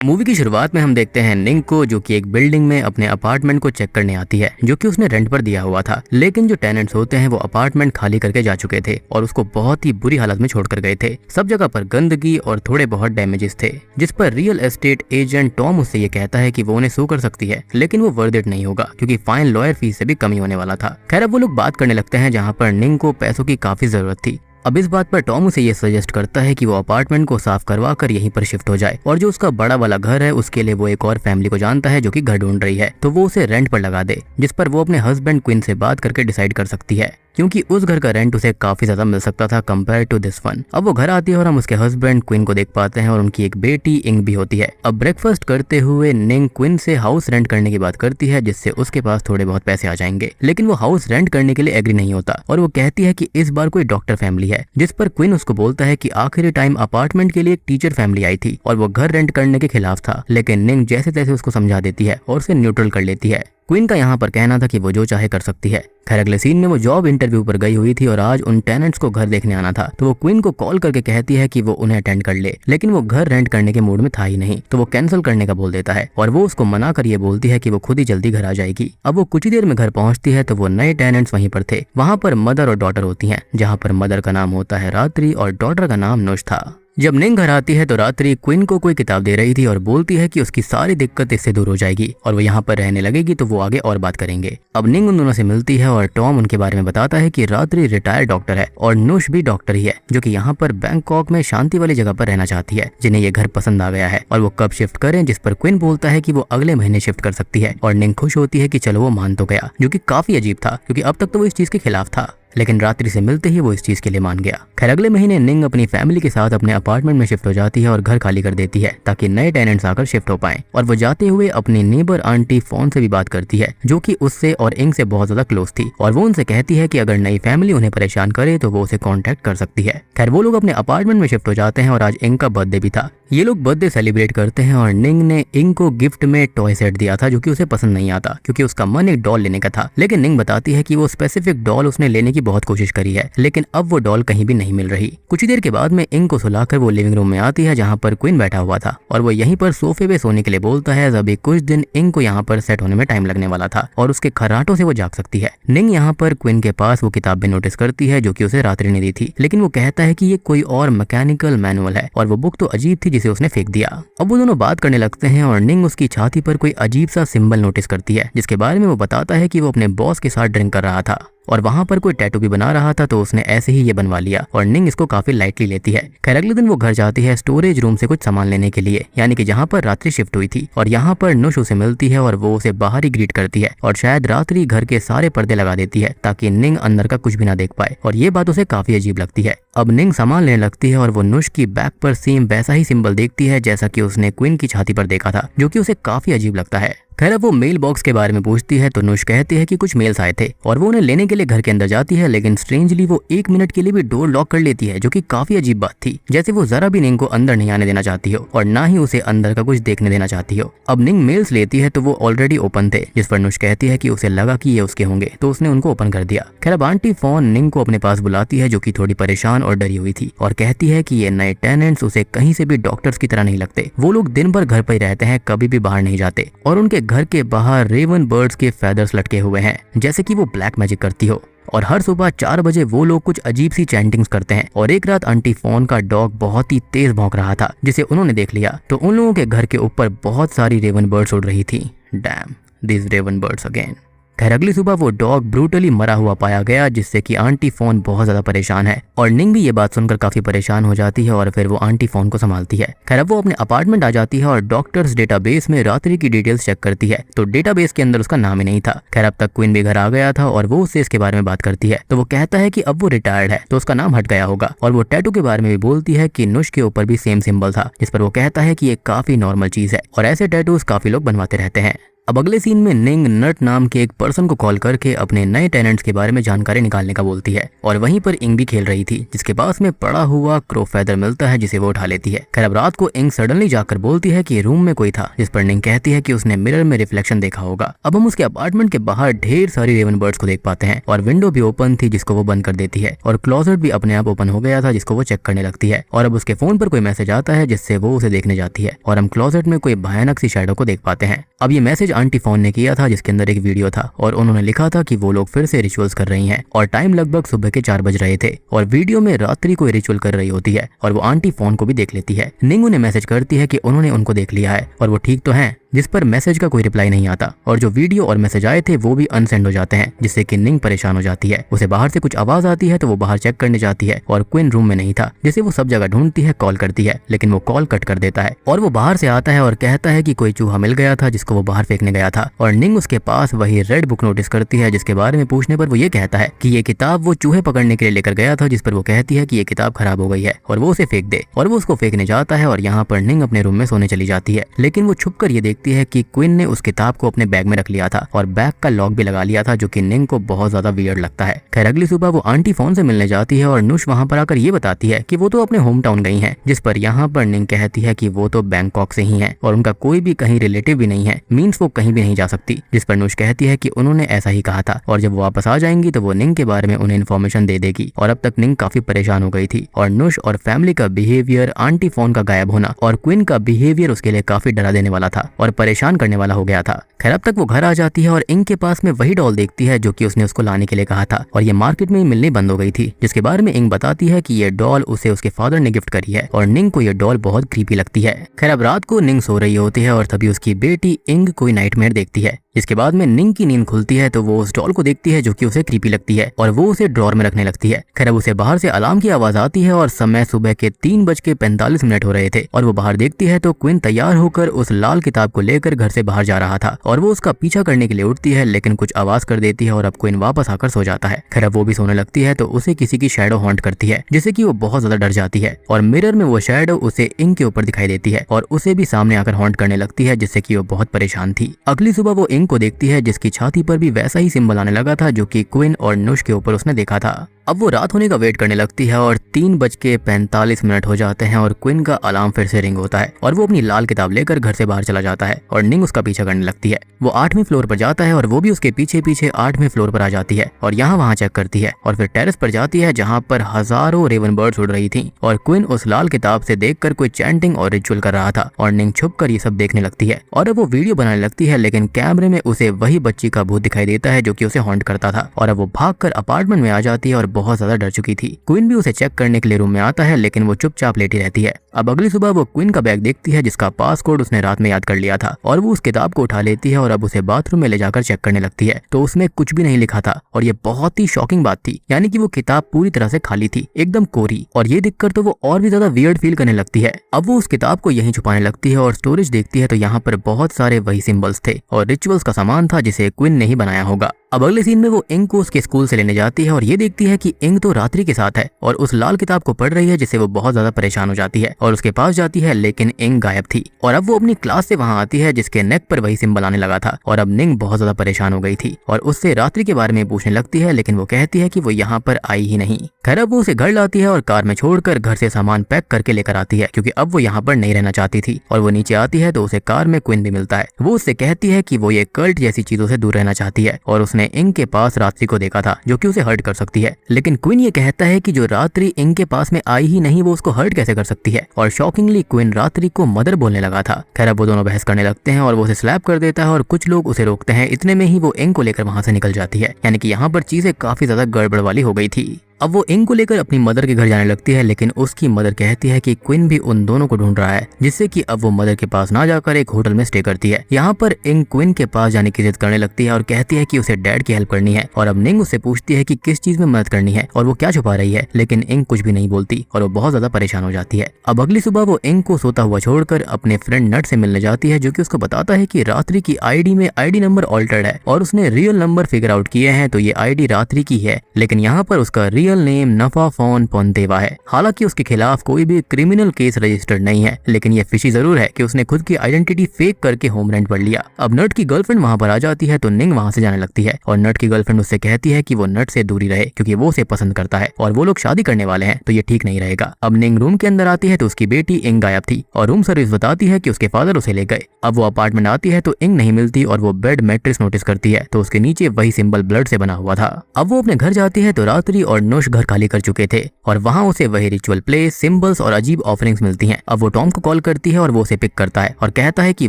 Movie की शुरुआत में हम देखते हैं निंग को, जो कि एक बिल्डिंग में अपने अपार्टमेंट को चेक करने आती है, जो कि उसने रेंट पर दिया हुआ था। लेकिन जो टेनेंट्स होते हैं वो अपार्टमेंट खाली करके जा चुके थे और उसको बहुत ही बुरी हालत में छोड़कर गए थे। सब जगह पर गंदगी और थोड़े बहुत डैमेजेस थे, जिस पर रियल एस्टेट एजेंट टॉम उससे ये कहता है कि वो उन्हें सू कर सकती है, लेकिन वो वर्थ इट नहीं होगा क्योंकि फाइन लॉयर फीस से भी कमी होने वाला था। खैर अब वो लोग बात करने लगते हैं, जहाँ पर निंग को पैसों की काफी जरूरत थी। अब इस बात पर टॉम उसे ये सजेस्ट करता है कि वो अपार्टमेंट को साफ करवा कर यहीं पर शिफ्ट हो जाए, और जो उसका बड़ा वाला घर है उसके लिए वो एक और फैमिली को जानता है जो कि घर ढूंढ रही है, तो वो उसे रेंट पर लगा दे, जिस पर वो अपने हस्बैंड क्विन से बात करके डिसाइड कर सकती है, क्योंकि उस घर का रेंट उसे काफी ज्यादा मिल सकता था कंपेयर टू दिस वन। अब वो घर आती है और हम उसके हस्बैंड क्विन को देख पाते हैं और उनकी एक बेटी इंग भी होती है। अब ब्रेकफास्ट करते हुए निंग क्विन से हाउस रेंट करने की बात करती है, जिससे उसके पास थोड़े बहुत पैसे आ जाएंगे, लेकिन वो हाउस रेंट करने के लिए एग्री नहीं होता और वो कहती है कि इस बार कोई डॉक्टर फैमिली है, जिस पर क्विन उसको बोलता है कि आखिरी टाइम अपार्टमेंट के लिए एक टीचर फैमिली आई थी और वो घर रेंट करने के खिलाफ था, लेकिन निंग जैसे तैसे उसको समझा देती है और उसे न्यूट्रल कर लेती है। क्वीन का यहाँ पर कहना था कि वो जो चाहे कर सकती है। खैर अगले सीन में वो जॉब इंटरव्यू पर गई हुई थी और आज उन टेनेंट्स को घर देखने आना था, तो वो क्वीन को कॉल करके कहती है कि वो उन्हें अटेंड कर ले, लेकिन वो घर रेंट करने के मूड में था ही नहीं, तो वो कैंसिल करने का बोल देता है और वो उसको मना कर ये बोलती है कि वो खुद ही जल्दी घर आ जाएगी। अब वो कुछ ही देर में घर पहुंचती है तो वो नए टेनेंट्स वहीं पर थे। वहां पर मदर और डॉटर होती हैं, जहां पर मदर का नाम होता है रात्रि और डॉटर का नाम नुश था। जब निंग घर आती है तो रात्रि क्विन को कोई किताब दे रही थी और बोलती है कि उसकी सारी दिक्कत इससे दूर हो जाएगी और वो यहाँ पर रहने लगेगी, तो वो आगे और बात करेंगे। अब निंग उन दोनों से मिलती है और टॉम उनके बारे में बताता है कि रात्रि रिटायर्ड डॉक्टर है और नुश भी डॉक्टर ही है, जो कि यहाँ पर बैंकॉक में शांति वाली जगह पर रहना चाहती है, जिन्हें ये घर पसंद आ गया है और वो कब शिफ्ट करें, जिस पर क्विन बोलता है कि वो अगले महीने शिफ्ट कर सकती है और निंग खुश होती है कि चलो वो मान तो गया, जो कि काफी अजीब था क्योंकि अब तक तो वो इस चीज के खिलाफ था, लेकिन रात्रि से मिलते ही वो इस चीज के लिए मान गया। खैर अगले महीने निंग अपनी फैमिली के साथ अपने अपार्टमेंट में शिफ्ट हो जाती है और घर खाली कर देती है ताकि नए टेनेंट्स आकर शिफ्ट हो पाएं, और वो जाते हुए अपनी नेबर आंटी फोन से भी बात करती है, जो कि उससे और इंग से बहुत ज्यादा क्लोज थी, और वो उनसे कहती है कि अगर नई फैमिली उन्हें परेशान करे तो वो उसे कॉन्टेक्ट कर सकती है। खैर वो लोग अपने अपार्टमेंट में शिफ्ट हो जाते हैं और आज इंग का बर्थडे भी था। ये लोग बर्थडे सेलिब्रेट करते हैं और निंग ने इंग को गिफ्ट में टॉय सेट दिया था, जो कि उसे पसंद नहीं आता क्योंकि उसका मन एक डॉल लेने का था, लेकिन निंग बताती है कि वो स्पेसिफिक डॉल उसने लेने की बहुत कोशिश करी है, लेकिन अब वो डॉल कहीं भी नहीं मिल रही। कुछ ही देर के बाद में इंग को सुलाकर वो लिविंग रूम में आती है, जहाँ पर क्वीन बैठा हुआ था, और वो यहीं पर सोफे पे सोने के लिए बोलता है। अभी कुछ दिन इंग को यहाँ पर सेट होने में टाइम लगने वाला था और उसके खर्राटों से वो जाग सकती है। निंग यहाँ पर क्वीन के पास वो किताब भी नोटिस करती है जो कि उसे रात्रि ने दी थी, लेकिन वो कहता है कि ये कोई और मैकेनिकल मैनुअल है और वो बुक तो अजीब थी जिसे उसने फेंक दिया। अब वो दोनों बात करने लगते हैं और निंग उसकी छाती पर कोई अजीब सा सिंबल नोटिस करती है, जिसके बारे में वो बताता है कि वो अपने बॉस के साथ ड्रिंक कर रहा था और वहां पर कोई टैटू भी बना रहा था, तो उसने ऐसे ही ये बनवा लिया और निंग इसको काफी लाइटली लेती है। खैर अगले दिन वो घर जाती है स्टोरेज रूम से कुछ सामान लेने के लिए, यानी कि जहाँ पर रात्रि शिफ्ट हुई थी, और यहाँ पर नुश उसे मिलती है और वो उसे बाहर ही ग्रीट करती है और शायद रात्रि घर के सारे पर्दे लगा देती है ताकि निंग अंदर का कुछ भी ना देख पाए, और ये बात उसे काफी अजीब लगती है। अब निंग सामान लेने लगती है और वो नुश की बैक पर सेम वैसा ही सिंबल देखती है जैसा कि उसने क्वीन की छाती पर देखा था, जो कि उसे काफी अजीब लगता है। खैर अब वो मेल बॉक्स के बारे में पूछती है तो नुश कहती है कि कुछ मेल्स आए थे और वो उन्हें लेने के लिए घर के अंदर जाती है, लेकिन स्ट्रेंजली वो 1 मिनट के लिए भी डोर लॉक कर लेती है, जो कि काफी अजीब बात थी, जैसे वो जरा भी निंग को अंदर नहीं आने देना चाहती हो और ना ही उसे अंदर का कुछ देखने देना चाहती हो। अब निंग मेल्स लेती है तो वो ऑलरेडी ओपन थे, जिस पर नुश कहती है कि उसे लगा कि ये उसके होंगे, तो उसने उनको ओपन कर दिया। खैर अब आंटी फोन निंग को अपने पास बुलाती है, जो कि थोड़ी परेशान और डरी हुई थी, और कहती है कि ये नए टेनेंट्स उसे कहीं से भी डॉक्टर्स की तरह नहीं लगते। वो लोग दिन भर घर पर ही रहते हैं, कभी भी बाहर नहीं जाते, और उनके घर के बाहर रेवन बर्ड्स के फेदर्स लटके हुए हैं, जैसे कि वो ब्लैक मैजिक करती हो। और हर सुबह 4 बजे वो लोग कुछ अजीब सी चैंटिंग्स करते हैं, और एक रात आंटी फोन का डॉग बहुत ही तेज भौंक रहा था, जिसे उन्होंने देख लिया, तो उन लोगों के घर के ऊपर बहुत सारी रेवन बर्ड्स उड़ रही थी। Damn this raven birds again. खैर अगली सुबह वो डॉग ब्रूटली मरा हुआ पाया गया, जिससे कि आंटी फोन बहुत ज्यादा परेशान है, और निंग भी ये बात सुनकर काफी परेशान हो जाती है और फिर वो आंटी फोन को संभालती है। खैर अब वो अपने अपार्टमेंट आ जाती है और डॉक्टर्स डेटाबेस में रात्रि की डिटेल्स चेक करती है, तो डेटाबेस के अंदर उसका नाम ही नहीं था। खैर अब तक क्वीन भी घर आ गया था और वो उससे इसके बारे में बात करती है, तो वो कहता है कि अब वो रिटायर्ड है तो उसका नाम हट गया होगा, और वो टैटू के बारे में भी बोलती है कि नुश के ऊपर भी सेम सिंबल था, जिस पर वो कहता है कि ये काफी नॉर्मल चीज है और ऐसे टैटूज काफी लोग बनवाते रहते हैं। अब अगले सीन में निंग नट नाम के एक पर्सन को कॉल करके अपने नए टेनेंट्स के बारे में जानकारी निकालने का बोलती है और वहीं पर इंग भी खेल रही थी जिसके पास में पड़ा हुआ क्रो फेदर मिलता है जिसे वो उठा लेती है। खैर अब रात को इंग सडनली जाकर बोलती है कि रूम में कोई था, जिस पर निंग कहती है कि उसने मिरर में रिफ्लेक्शन देखा होगा। अब हम उसके अपार्टमेंट के बाहर ढेर सारी रेवन बर्ड्स को देख पाते हैं और विंडो भी ओपन थी जिसको वो बंद कर देती है और क्लोजेट भी अपने आप ओपन हो गया था जिसको वो चेक करने लगती है। और अब उसके फोन पर कोई मैसेज आता है जिससे वो उसे देखने जाती है और हम क्लोजेट में कोई भयानक सी शैडो को देख पाते हैं। अब ये मैसेज आंटी फोन ने किया था जिसके अंदर एक वीडियो था और उन्होंने लिखा था कि वो लोग फिर से रिचुअल्स कर रही हैं और टाइम लगभग सुबह के 4 बज रहे थे और वीडियो में रात्रि कोई रिचुअल कर रही होती है और वो आंटी फोन को भी देख लेती है। निंग उन्हें मैसेज करती है कि उन्होंने उनको देख लिया है और वो ठीक तो हैं, जिस पर मैसेज का कोई रिप्लाई नहीं आता और जो वीडियो और मैसेज आए थे वो भी अनसेंड हो जाते हैं जिससे कि निंग परेशान हो जाती है। उसे बाहर से कुछ आवाज आती है तो वो बाहर चेक करने जाती है और क्विन रूम में नहीं था, जिसे वो सब जगह ढूंढती है, कॉल करती है लेकिन वो कॉल कट कर देता है और वो बाहर से आता है और कहता है कि कोई चूहा मिल गया था जिसको वो बाहर फेंकने गया था। और निंग उसके पास वही रेड बुक नोटिस करती है जिसके बारे में पूछने पर वो ये कहता है कि ये किताब वो चूहे पकड़ने के लिए लेकर गया था, जिस पर वो कहती है कि ये किताब खराब हो गई है और वो उसे फेंक दे और वो उसको फेंकने जाता है और यहाँ पर निंग अपने रूम में सोने चली जाती है। लेकिन वो छुप कर ये देखती है कि क्विन ने उस किताब को अपने बैग में रख लिया था और बैग का लॉक भी लगा लिया था, जो कि निंग को बहुत ज्यादा वियर्ड लगता है। खैर अगली सुबह वो आंटी फोन से मिलने जाती है और नुश वहाँ पर आकर ये बताती है कि वो तो अपने होम टाउन गई हैं, जिस पर यहाँ पर निंग कहती है कि वो तो बैंकॉक से ही हैं और उनका कोई भी कहीं रिलेटिव भी नहीं है, मींस वो कहीं भी नहीं जा सकती। जिस पर नुश कहती है कि उन्होंने ऐसा ही कहा था और जब वो वापस आ जाएंगी तो वो निंग के बारे में उन्हें इन्फॉर्मेशन दे देगी। और अब तक निंग काफी परेशान हो गई थी और नुश और फैमिली का बिहेवियर, आंटी फोन का गायब होना और क्विन का बिहेवियर उसके लिए काफी डरा देने वाला था और परेशान करने वाला हो गया था। खैर अब तक वो घर आ जाती है और इंग के पास में वही डॉल देखती है जो कि उसने उसको लाने के लिए कहा था और ये मार्केट में ही मिलनी बंद हो गई थी, जिसके बारे में इंग बताती है कि ये डॉल उसे उसके फादर ने गिफ्ट करी है और निंग को ये डॉल बहुत क्रीपी लगती है। खैर अब रात को निंग सो रही होती है और तभी उसकी बेटी इंग कोई नाइटमेयर देखती है। इसके बाद में निंग की नींद खुलती है तो वो उस डॉल को देखती है जो कि उसे क्रीपी लगती है और वो उसे ड्रॉर में रखने लगती है। खैर अब उसे बाहर से अलार्म की आवाज आती है और समय सुबह के 3:45 हो रहे थे और वो बाहर देखती है तो क्विन तैयार होकर उस लाल किताब को लेकर घर से बाहर जा रहा था और वो उसका पीछा करने के लिए उठती है लेकिन कुछ आवाज कर देती है और अब क्विन वापस आकर सो जाता है। खैर अब वो भी सोने लगती है तो उसे किसी की शैडो हॉन्ट करती है जिससे कि वो बहुत ज्यादा डर जाती है और मिरर में वो शैडो उसे इंग के ऊपर दिखाई देती है और उसे भी सामने आकर हॉन्ट करने लगती है जिससे कि वो बहुत परेशान थी। अगली सुबह वो इंग को देखती है जिसकी छाती पर भी वैसा ही सिंबल आने लगा था जो कि क्विन और नुश के ऊपर उसने देखा था। अब वो रात होने का वेट करने लगती है और 3:45 हो जाते हैं और क्विन का अलार्म फिर से रिंग होता है और वो अपनी लाल किताब लेकर घर से बाहर चला जाता है और निंग उसका पीछा करने लगती है। वो 8वें फ्लोर पर जाता है और वो भी उसके पीछे पीछे 8वें फ्लोर पर आ जाती है और यहाँ वहाँ चेक करती है और फिर टेरेस पर जाती है जहाँ पर हजारों रेवन बर्ड्स उड़ रही थी और क्विन उस लाल किताब से देखकर कोई चैंटिंग और रिचुअल कर रहा था और निंग छुप कर ये सब देखने लगती है और अब वो वीडियो बनाने लगती है लेकिन कैमरे में उसे वही बच्ची का भूत दिखाई देता है जो कि उसे हॉन्ट करता था और अब वो भागकर अपार्टमेंट में आ जाती है और बहुत ज्यादा डर चुकी थी। क्विन भी उसे चेक करने के लिए रूम में आता है लेकिन वो चुपचाप लेटी रहती है। अब अगली सुबह वो क्विन का बैग देखती है जिसका पासकोड उसने रात में याद कर लिया था और वो उस किताब को उठा लेती है और अब उसे बाथरूम में ले जाकर चेक करने लगती है तो उसमें कुछ भी नहीं लिखा था और ये बहुत ही शॉकिंग बात थी, यानी कि वो किताब पूरी तरह से खाली थी, एकदम कोरी। और ये दिखकर तो वो और भी ज्यादा वियर्ड फील करने लगती है। अब वो उस किताब को यहीं छुपाने लगती है और स्टोरेज देखती है तो यहाँ पर बहुत सारे वही सिंबल्स थे और रिचुअल्स का सामान था जिसे क्विन ने ही बनाया होगा। अब अगले सीन में वो इंग को उसके स्कूल से लेने जाती है और ये देखती है कि इंग तो रात्रि के साथ है और उस लाल किताब को पढ़ रही है जिससे वो बहुत ज्यादा परेशान हो जाती है और उसके पास जाती है लेकिन इंग गायब थी। और अब वो अपनी क्लास से वहां आती है जिसके नेक पर वही सिंबल आने लगा था और अब निंग बहुत ज्यादा परेशान हो गई थी और उससे रात्रि के बारे में पूछने लगती है लेकिन वो कहती है कि वो यहाँ पर आई ही नहीं। खैर अब वो उसे घर लाती है और कार में छोड़कर घर से सामान पैक करके लेकर आती है क्योंकि अब वो यहाँ पर नहीं रहना चाहती थी। और वो नीचे आती है तो उसे कार में क्विन भी मिलता है। वो उससे कहती है कि वो ये कल्ट जैसी चीजों से दूर रहना चाहती है और उसने इंग के पास रात्रि को देखा था जो कि उसे हर्ट कर सकती है। लेकिन क्विन ये कहता है कि जो रात्रि इंग के पास में आई ही नहीं वो उसको हर्ट कैसे कर सकती है और शॉकिंगली क्विन रात्रि को मदर बोलने लगा था। खैर अब वो दोनों बहस करने लगते हैं और वो उसे स्लैप कर देता है और कुछ लोग उसे रोकते हैं। इतने में ही वो इंग को लेकर वहां से निकल जाती है, यानी कि यहाँ पर चीजें काफी ज्यादा गड़बड़ वाली हो गई थी। अब वो इंग को लेकर अपनी मदर के घर जाने लगती है लेकिन उसकी मदर कहती है कि क्विन भी उन दोनों को ढूंढ रहा है, जिससे कि अब वो मदर के पास ना जाकर एक होटल में स्टे करती है। यहाँ पर इंग क्विन के पास जाने की जिद करने लगती है और कहती है कि उसे डैड की हेल्प करनी है और अब निंग उससे पूछती है कि किस चीज में मदद करनी है और वो क्या छुपा रही है, लेकिन इंग कुछ भी नहीं बोलती और वो बहुत ज्यादा परेशान हो जाती है। अब अगली सुबह वो इंग को सोता हुआ छोड़कर अपने फ्रेंड नट से मिलने जाती है जो कि उसको बताता है कि रात्रि की आईडी में आईडी नंबर ऑल्टर्ड है और उसने रियल नंबर फिगर आउट किए हैं तो ये आईडी रात्रि की है, लेकिन यहाँ पर उसका रियल रियल नेम नफा फोन पोंतेवा है। हालांकि उसके खिलाफ कोई भी क्रिमिनल केस रजिस्टर्ड नहीं है, लेकिन ये फिशी जरूर है कि उसने खुद की आइडेंटिटी फेक करके होम रेंट पर लिया। अब नट की गर्लफ्रेंड वहाँ पर आ जाती है तो निंग वहाँ से जाने लगती है और नट की गर्लफ्रेंड उससे कहती है कि वो नट से दूरी रहे क्योंकि वो उसे पसंद करता है और वो लोग शादी करने वाले हैं तो ये ठीक नहीं रहेगा। अब निंग रूम के अंदर आती है तो उसकी बेटी इंग गायब थी और रूम सर्विस बताती है कि उसके फादर उसे ले गए। अब वो अपार्टमेंट आती है तो इंग नहीं मिलती और वो बेड मैट्रेस नोटिस करती है तो उसके नीचे वही सिंबल ब्लड से बना हुआ था। अब वो अपने घर जाती है तो रात्रि और नुश घर खाली कर चुके थे और वहाँ उसे वही रिचुअल प्लेस, सिंबल्स और अजीब ऑफरिंग्स मिलती हैं। अब वो टॉम को कॉल करती है और वो उसे पिक करता है और कहता है कि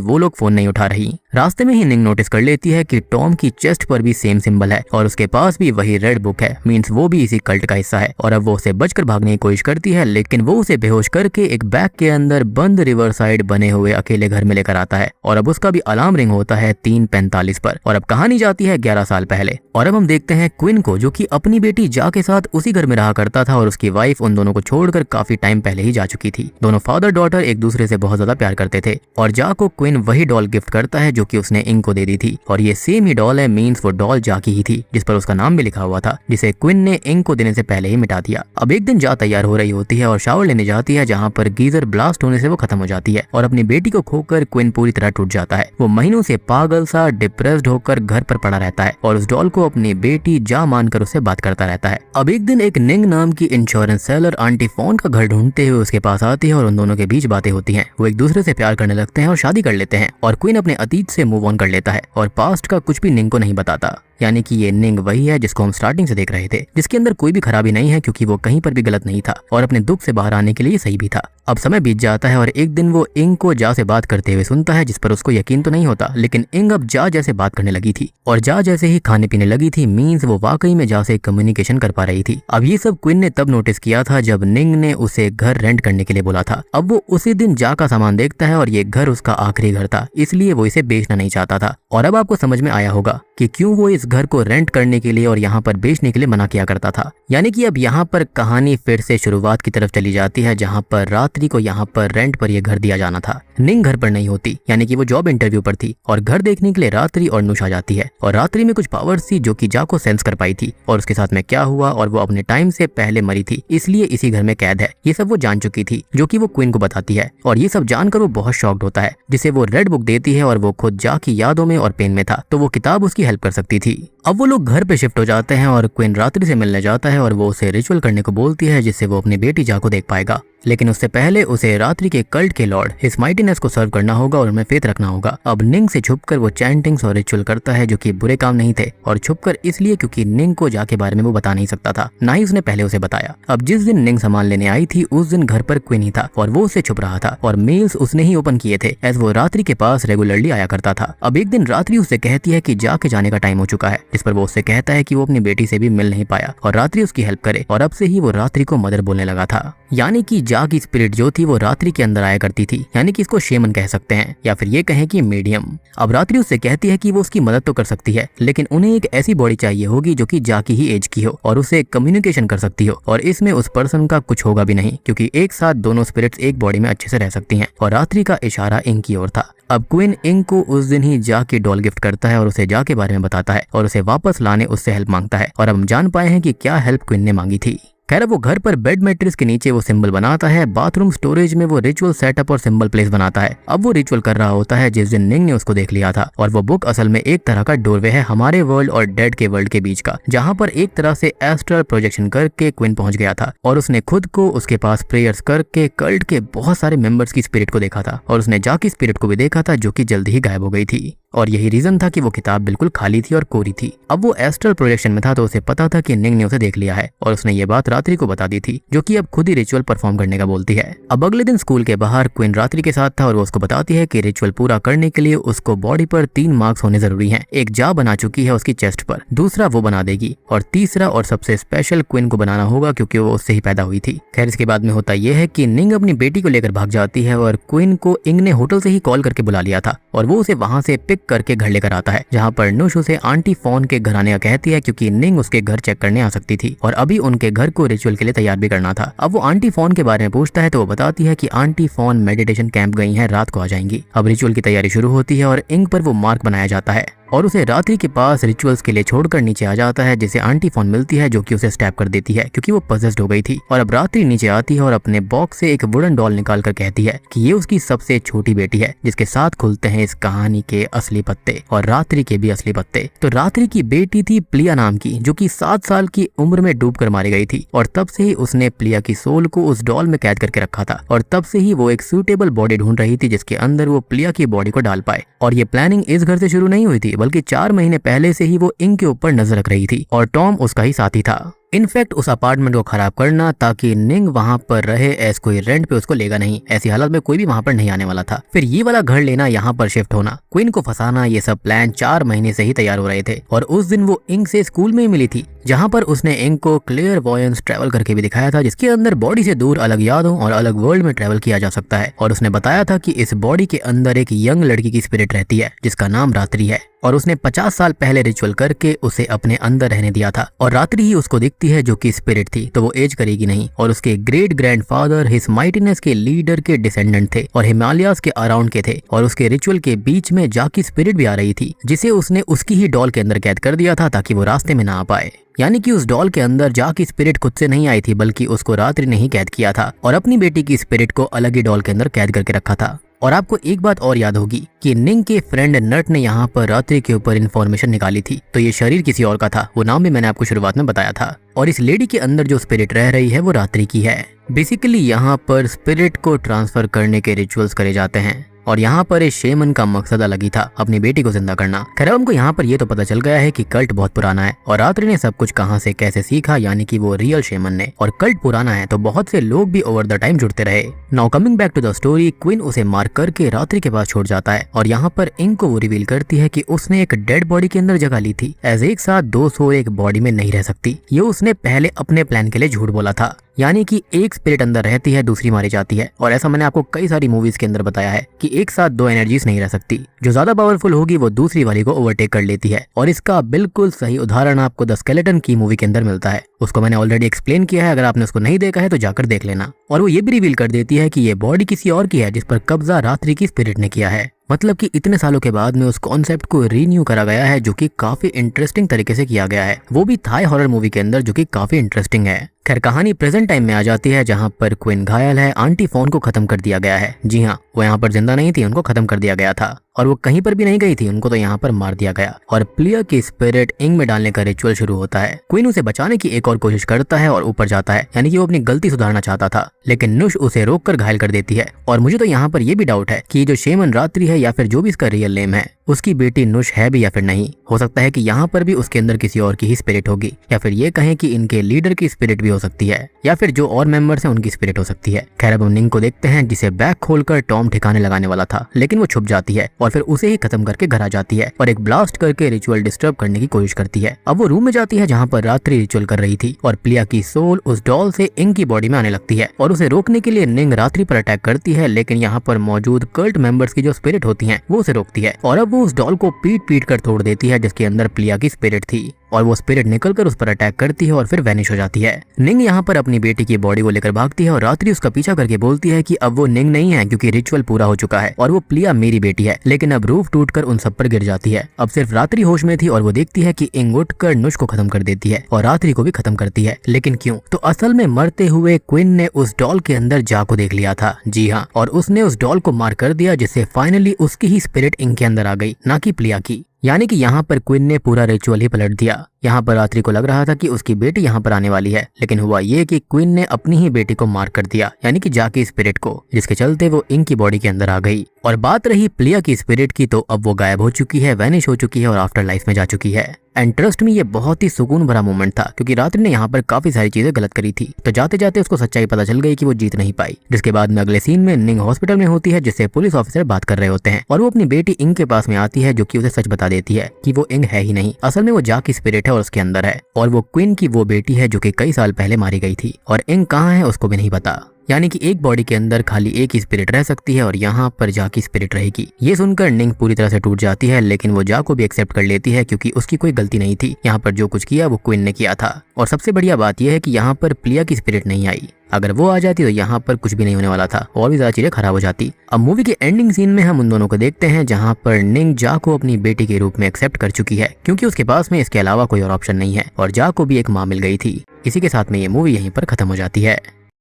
वो लोग फोन नहीं उठा रही। रास्ते में ही निंग नोटिस कर लेती है कि टॉम की चेस्ट पर भी सेम सिंबल है और उसके पास भी वही रेड बुक है, मींस वो भी इसी कल्ट का हिस्सा है। और अब वो उसे बचकर भागने की कोशिश करती है लेकिन वो उसे बेहोश करके एक बैग के अंदर बंद रिवर साइड बने हुए अकेले घर में लेकर आता है और अब उसका भी अलार्म रिंग होता है 3:45 पर। और अब कहानी जाती है 11 साल पहले और अब हम देखते हैं क्विन को जो कि अपनी बेटी जा के साथ उसी घर में रहा करता था और उसकी वाइफ उन दोनों को छोड़कर काफी टाइम पहले ही जा चुकी थी। दोनों फादर डॉटर एक दूसरे से बहुत ज्यादा प्यार करते थे और जा को क्विन वही डॉल गिफ्ट करता है जो कि उसने इंग को दे दी थी और ये सेम ही डॉल है, मींस वो डॉल जा की ही थी जिस पर उसका नाम भी लिखा हुआ था, जिसे क्विन ने इंग को देने से पहले ही मिटा दिया। अब एक दिन जा तैयार हो रही होती है और शावर लेने जाती है जहाँ पर गीजर ब्लास्ट होने से वो खत्म हो जाती है और अपनी बेटी को खोकर क्विन पूरी तरह टूट जाता है। वो महीनों से पागल सा डिप्रेस्ड होकर घर पर पड़ा रहता है और उस डॉल को अपनी बेटी जा मानकर उससे बात करता रहता है। अब एक दिन एक निंग नाम की इंश्योरेंस सेलर आंटी फोन का घर ढूंढते हुए उसके पास आती है और उन दोनों के बीच बातें होती हैं। वो एक दूसरे से प्यार करने लगते हैं और शादी कर लेते हैं और क्वीन अपने अतीत से मूव ऑन कर लेता है और पास्ट का कुछ भी निंग को नहीं बताता। यानी कि ये निंग वही है जिसको हम स्टार्टिंग से देख रहे थे, जिसके अंदर कोई भी खराबी नहीं है क्योंकि वो कहीं पर भी गलत नहीं था और अपने दुख से बाहर आने के लिए सही भी था। अब समय बीत जाता है और एक दिन वो इंग को जा से बात करते हुए सुनता है जिस पर उसको यकीन तो नहीं होता, लेकिन इंग अब जा जैसे बात करने लगी थी और जा जैसे ही खाने पीने लगी थी, मींस वो वाकई में जा से कम्युनिकेशन कर पा रही थी। अब ये सब क्वीन ने तब नोटिस किया था जब निंग ने उसे घर रेंट करने के लिए बोला था। अब वो उसी दिन जा का सामान देखता है और ये घर उसका आखिरी घर था, इसलिए वो इसे बेचना नहीं चाहता था। और अब आपको समझ में आया होगा कि क्यों वो इस घर को रेंट करने के लिए और यहाँ पर बेचने के लिए मना किया करता था। यानी कि अब यहाँ पर कहानी फिर से शुरुआत की तरफ चली जाती है जहाँ पर रात्रि को यहाँ पर रेंट पर यह घर दिया जाना था। निंग घर पर नहीं होती, यानी कि वो जॉब इंटरव्यू पर थी और घर देखने के लिए रात्रि और नुश आ जाती है और रात्रि में कुछ पावर्स थी जो कि जा को सेंस कर पाई थी और उसके साथ में क्या हुआ और वो अपने टाइम से पहले मरी थी, इसलिए इसी घर में कैद है। ये सब वो जान चुकी थी जो कि वो क्वीन को बताती है और ये सब जानकर वो बहुत शॉक्ड होता है, जिसे वो रेड बुक देती है और वो खुद जा की यादों में और पेन में था तो वो किताब उसकी हेल्प कर सकती थी। अब वो लोग घर पे शिफ्ट हो जाते हैं और क्वीन रात्रि से मिलने जाता है और वो उसे रिचुअल करने को बोलती है जिससे वो अपनी बेटी जा को देख पाएगा, लेकिन उससे पहले उसे रात्रि के कल्ट के लॉर्ड हिज माइटीनेस को सर्व करना होगा और उनमें फेथ रखना होगा। अब निंग से छुपकर वो चैंटिंग्स और रिचुअल करता है जो कि बुरे काम नहीं थे और छुपकर इसलिए क्योंकि निंग को जा के बारे में वो बता नहीं सकता था, ना ही उसने पहले उसे बताया। अब जिस दिन निंग सामान लेने आई थी उस दिन घर पर क्वीन ही था और वो उसे छुप रहा था और मेल्स उसने ही ओपन किए थे एज वो रात्रि के पास रेगुलरली आया करता था। अब एक दिन रात्रि उससे कहती है कि जा के जाने का टाइम हो चुका है, जिस पर वो उससे कहता है कि वो अपनी बेटी से भी मिल नहीं पाया और रात्रि उसकी हेल्प करे और अब से ही वो रात्रि को मदर बोलने लगा था। यानी कि जा की स्पिरिट जो थी वो रात्रि के अंदर आया करती थी, यानी कि इसको शेमन कह सकते हैं या फिर ये कहें कि मीडियम। अब रात्रि उससे कहती है कि वो उसकी मदद तो कर सकती है लेकिन उन्हें एक ऐसी बॉडी चाहिए होगी जो कि जा की ही एज की हो और उसे कम्युनिकेशन कर सकती हो और इसमें उस पर्सन का कुछ होगा भी नहीं क्योंकि एक साथ दोनों स्पिरिट्स एक बॉडी में अच्छे से रह सकती हैं। और रात्रि का इशारा इंग की ओर था। अब क्वीन इंग को उस दिन ही जा की डॉल गिफ्ट करता है और उसे जा के बारे में बताता है और उसे वापस लाने उससे हेल्प मांगता है और अब हम जान पाए हैं कि क्या हेल्प क्वीन ने मांगी थी। खैर वो घर पर बेड मैट्रेस के नीचे वो सिंबल बनाता है, बाथरूम स्टोरेज में वो रिचुअल सेटअप और सिंबल प्लेस बनाता है। अब वो रिचुअल कर रहा होता है जिस दिन निंग ने उसको देख लिया था और वो बुक असल में एक तरह का डोरवे है हमारे वर्ल्ड और डेड के वर्ल्ड के बीच का, जहाँ पर एक तरह से एस्ट्रल प्रोजेक्शन करके क्वीन पहुंच गया था और उसने खुद को उसके पास प्रेयर्स करके कल्ट के बहुत सारे मेंबर्स की स्पिरिट को देखा था और उसने जा की स्पिरिट को भी देखा था जो कि जल्दी ही गायब हो गई थी और यही रीजन था कि वो किताब बिल्कुल खाली थी और कोरी थी। अब वो एस्ट्रल प्रोजेक्शन में था तो उसे पता था कि निंग ने उसे देख लिया है और उसने ये बात रात्रि को बता दी थी जो कि अब खुद ही रिचुअल परफॉर्म करने का बोलती है। अब अगले दिन स्कूल के बाहर क्वीन रात्रि के साथ था और वो उसको बताती है कि रिचुअल पूरा करने के लिए उसको बॉडी पर 3 मार्क्स होने जरूरी हैं। एक जा बना चुकी है उसकी चेस्ट पर, दूसरा वो बना देगी और तीसरा और सबसे स्पेशल क्वीन को बनाना होगा क्योंकि वो उससे ही पैदा हुई थी। खैर इसके बाद में होता यह है कि निंग अपनी बेटी को लेकर भाग जाती है और क्वीन को इंग ने होटल से ही कॉल करके बुला लिया था और वो उसे वहां से पिक करके घर लेकर आता है, जहाँ पर नुश उसे आंटी फोन के घर आने का कहती है क्योंकि निंग उसके घर चेक करने आ सकती थी और अभी उनके घर को रिचुअल के लिए तैयार भी करना था। अब वो आंटी फोन के बारे में पूछता है तो वो बताती है कि आंटी फोन मेडिटेशन कैंप गई हैं, रात को आ जाएंगी। अब रिचुअल की तैयारी शुरू होती है और इंग पर वो मार्क बनाया जाता है। और उसे रात्रि के पास रिचुअल्स के लिए छोड़कर नीचे आ जाता है, जिसे आंटी फोन मिलती है जो कि उसे स्टैब कर देती है क्योंकि वो पजेस्ड हो गई थी। और अब रात्रि नीचे आती है और अपने बॉक्स से एक वुडन डॉल निकाल कर कहती है कि ये उसकी सबसे छोटी बेटी है, जिसके साथ खुलते हैं इस कहानी के असली पत्ते और रात्रि के भी असली पत्ते। तो रात्रि की बेटी थी प्लिया नाम की, जो कि 7 साल की उम्र में डूब कर मारी गई थी और तब से ही उसने प्लिया की सोल को उस डॉल में कैद करके रखा था और तब से ही वो एक सूटेबल बॉडी ढूंढ रही थी जिसके अंदर वो प्लिया की बॉडी को डाल पाए। और ये प्लानिंग इस घर से शुरू नहीं हुई थी, बल्कि 4 महीने पहले से ही वो इंग के ऊपर नजर रख रही थी और टॉम उसका ही साथी था। इनफैक्ट उस अपार्टमेंट को खराब करना ताकि निंग वहां पर रहे, एस कोई रेंट पे उसको लेगा नहीं। ऐसी हालत में कोई भी वहां पर नहीं आने वाला था। फिर ये वाला घर लेना, यहाँ पर शिफ्ट होना, क्वीन को फंसाना, ये सब प्लान 4 महीने से ही तैयार हो रहे थे। और उस दिन वो इंग से स्कूल में ही मिली थी, जहाँ पर उसने इंग को क्लियर वॉयंस ट्रैवल करके भी दिखाया था, जिसके अंदर बॉडी से दूर अलग यादों और अलग वर्ल्ड में ट्रैवल किया जा सकता है। और उसने बताया था कि इस बॉडी के अंदर एक यंग लड़की की स्पिरिट रहती है जिसका नाम रात्रि है और उसने 50 साल पहले रिचुअल करके उसे अपने अंदर रहने दिया था। और रात्रि ही उसको दिखती है जो कि स्पिरिट थी, तो वो एज करेगी नहीं। और उसके ग्रेट ग्रैंडफादर हिज माइटीनेस के लीडर के डिसेंडेंट थे और हिमालयास के अराउंड के थे। और उसके रिचुअल के बीच में जाकी स्पिरिट भी आ रही थी, जिसे उसने उसकी ही डॉल के अंदर कैद कर दिया था ताकि वो रास्ते में ना आ पाए। यानी कि उस डॉल के अंदर जाकी स्पिरिट खुद से नहीं आई थी, बल्कि उसको रात्रि ने ही कैद किया था और अपनी बेटी की स्पिरिट को अलग ही डॉल के अंदर कैद करके रखा था। और आपको एक बात और याद होगी कि निंग के फ्रेंड नट ने यहाँ पर रात्रि के ऊपर इन्फॉर्मेशन निकाली थी, तो ये शरीर किसी और का था। वो नाम भी मैंने आपको शुरुआत में बताया था। और इस लेडी के अंदर जो स्पिरिट रह रही है वो रात्रि की है। बेसिकली यहाँ पर स्पिरिट को ट्रांसफर करने के रिचुअल्स करे जाते हैं और यहाँ पर इस शेमन का मकसद अलग ही था, अपनी बेटी को जिंदा करना। खैर हमको यहाँ पर ये तो पता चल गया है कि कल्ट बहुत पुराना है और रात्रि ने सब कुछ कहाँ से कैसे सीखा, यानी कि वो रियल शेमन ने। और कल्ट पुराना है तो बहुत से लोग भी ओवर द टाइम जुड़ते रहे। Now coming back to the story, queen उसे मार करके रात्रि के पास छोड़ जाता है और यहाँ पर इंग को वो रिवील करती है कि उसने एक डेड बॉडी के अंदर जगह ली थी, एज एक साथ 2 सोल एक बॉडी में नहीं रह सकती। ये उसने पहले अपने प्लान के लिए झूठ बोला था, यानी कि एक स्पिरिट अंदर रहती है, दूसरी मारी जाती है। और ऐसा मैंने आपको कई सारी मूवीज के अंदर बताया है कि एक साथ 2 एनर्जीज नहीं रह सकती। जो ज्यादा पावरफुल होगी वो दूसरी वाली को ओवरटेक कर लेती है। और इसका बिल्कुल सही उदाहरण आपको द स्केलेटन की मूवी के अंदर मिलता है। उसको मैंने ऑलरेडी एक्सप्लेन किया है, अगर आपने उसको नहीं देखा है तो जाकर देख लेना। और वो ये भी रिवील कर देती है कि ये बॉडी किसी और की है जिस पर कब्जा रात्रि की स्पिरिट ने किया है। मतलब कि इतने सालों के बाद में उस कॉन्सेप्ट को रीन्यू करा गया है, जो कि काफी इंटरेस्टिंग तरीके से किया गया है, वो भी थाई हॉरर मूवी के अंदर, जो कि काफी इंटरेस्टिंग है। खैर कहानी प्रेजेंट टाइम में आ जाती है, जहाँ पर क्वीन घायल है। आंटी फोन को खत्म कर दिया गया है। जी हाँ, वो यहाँ पर जिंदा नहीं थी, उनको खत्म कर दिया गया था और वो कहीं पर भी नहीं गई थी, उनको तो यहाँ पर मार दिया गया। और प्लिया की स्पिरिट इंग में डालने का रिचुअल शुरू होता है। क्वीन उसे बचाने की एक और कोशिश करता है और ऊपर जाता है, यानी कि वो अपनी गलती सुधारना चाहता था, लेकिन नुश उसे रोककर घायल कर देती है। और मुझे तो यहाँ पर यह भी डाउट है कि जो शेमन रात्रि है या फिर जो भी इसका रियल नेम है, उसकी बेटी नुश है भी या फिर नहीं। हो सकता है कि यहाँ पर भी उसके अंदर किसी और की ही स्पिरिट होगी, या फिर ये कहें कि इनके लीडर की स्पिरिट भी हो सकती है, या फिर जो और मेंबर्स हैं उनकी स्पिरिट हो सकती है। खैर अब हम निंग को देखते हैं, जिसे बैग खोलकर टॉम ठिकाने लगाने वाला था, लेकिन वो छुप जाती है और फिर उसे ही खत्म करके घर आ जाती है और एक ब्लास्ट करके रिचुअल डिस्टर्ब करने की कोशिश करती है। अब वो रूम में जाती है जहाँ पर रात्रि रिचुअल कर रही थी और प्लिया की सोल उस डॉल से इंग की बॉडी में आने लगती है और उसे रोकने के लिए निंग रात्रि पर अटैक करती है, लेकिन यहाँ पर मौजूद कल्ट मेंबर्स की जो स्पिरिट होती है वो उसे रोकती है और अब वो उस डॉल को पीट पीट कर तोड़ देती है, जिसके अंदर प्लिया की स्पिरिट थी। और वो स्पिरिट निकलकर उस पर अटैक करती है और फिर वैनिश हो जाती है। निंग यहाँ पर अपनी बेटी की बॉडी को लेकर भागती है और रात्रि उसका पीछा करके बोलती है कि अब वो निंग नहीं है, क्योंकि रिचुअल पूरा हो चुका है और वो प्लिया मेरी बेटी है। लेकिन अब रूफ टूटकर उन सब पर गिर जाती है। अब सिर्फ रात्रि होश में थी और वो देखती है कि इंग उठकर नुश को खत्म कर देती है और रात्रि को भी खत्म करती है। लेकिन क्यों? तो असल में मरते हुए क्वीन ने उस डॉल के अंदर जा को देख लिया था। जी हाँ, और उसने उस डॉल को मार कर दिया, जिससे फाइनली उसकी ही स्पिरिट इंग के अंदर आ गई, ना कि प्लिया की। यानी कि यहाँ पर क्वीन ने पूरा रिचुअल ही पलट दिया। यहाँ पर रात्रि को लग रहा था कि उसकी बेटी यहाँ पर आने वाली है, लेकिन हुआ ये कि क्वीन ने अपनी ही बेटी को मार कर दिया, यानी कि जाकी स्पिरिट को, जिसके चलते वो इंग की बॉडी के अंदर आ गई। और बात रही प्लिया की स्पिरिट की, तो अब वो गायब हो चुकी है, वैनिश हो चुकी है और आफ्टर लाइफ में जा चुकी है। एंड ट्रस्ट में ये बहुत ही सुकून भरा मोमेंट था, क्योंकि रात्रि ने यहाँ पर काफी सारी चीजें गलत करी थी, तो जाते जाते उसको सच्चाई पता चल गई कि वो जीत नहीं पाई। जिसके बाद में अगले सीन में निंग हॉस्पिटल में होती है, जिससे पुलिस ऑफिसर बात कर रहे होते हैं और वो अपनी बेटी इंग के पास में आती है, जो कि उसे सच बता देती है कि वो इंग है ही नहीं, असल में वो जाकी स्पिरिट है और उसके अंदर है, और वो क्वीन की वो बेटी है जो कि कई साल पहले मारी गई थी, और इंग कहाँ है उसको भी नहीं पता। यानी कि एक बॉडी के अंदर खाली एक ही स्पिरिट रह सकती है और यहाँ पर जा की स्पिरिट रहेगी। ये सुनकर निंग पूरी तरह से टूट जाती है, लेकिन वो जा को भी एक्सेप्ट कर लेती है क्योंकि उसकी कोई गलती नहीं थी। यहाँ पर जो कुछ किया वो क्वीन ने किया था। और सबसे बढ़िया बात यह है कि यहाँ पर प्लिया की स्पिरिट नहीं आई। अगर वो आ जाती तो यहाँ पर कुछ भी नहीं होने वाला था और भी ज्यादा चीजें खराब हो जाती। अब मूवी के एंडिंग सीन में हम उन दोनों को देखते हैं जहाँ पर निंग जा को अपनी बेटी के रूप में एक्सेप्ट कर चुकी है क्योंकि उसके पास में इसके अलावा कोई और ऑप्शन नहीं है और जा को भी एक माँ मिल गई थी। इसी के साथ में ये मूवी यहीं पर खत्म हो जाती है।